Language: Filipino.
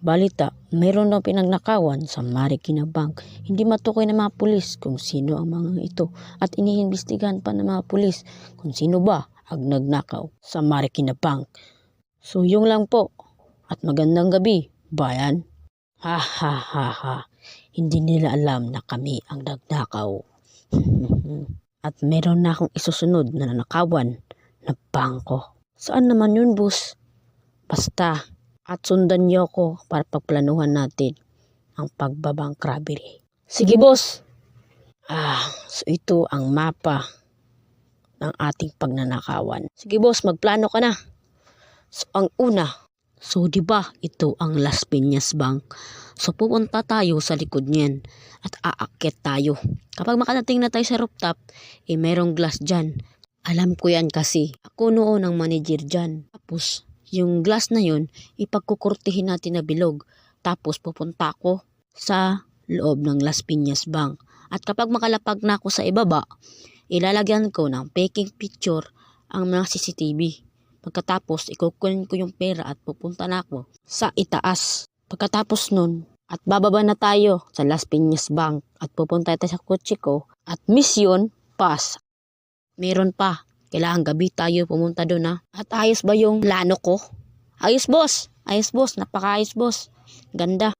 balita, mayroon daw pinagnakawan sa Marikina Bank. Hindi matukoy ng mga pulis kung sino ang mga ito at iniimbestigahan pa ng mga pulis kung sino ba ang nagnakaw sa Marikina Bank. So yung lang po at magandang gabi, bayan. Ha ha ha ha, hindi nila alam na kami ang nagnakaw. At meron na akong isusunod na nanakawan na bangko. Saan naman yun, boss? Basta. At sundan niyo ako para pagplanuhan natin ang pagbabang robbery. Sige, boss. So ito ang mapa ng ating pagnanakawan. Sige, boss, magplano ka na. So ang una, so di ba ito ang Las Piñas Bank? So pupunta tayo sa likod niyan at aakyat tayo. Kapag makadating na tayo sa rooftop, merong glass dyan. Alam ko yan kasi ako noon ang manager dyan. Tapos yung glass na yun, ipagkukurtihin natin na bilog. Tapos pupunta ako sa loob ng Las Piñas Bank. At kapag makalapag na ako sa ibaba, ilalagyan ko ng peking picture ang mga CCTV. Pagkatapos, ikukunin ko yung pera at pupunta na ako sa itaas. Pagkatapos nun, at bababa na tayo sa Las Piñas Bank at pupunta tayo sa kotse ko at mission pass. Meron pa. Kailangan gabi tayo pumunta doon ha. At ayos ba yung plano ko? Ayos boss. Ayos boss. Napakaayos boss. Ganda.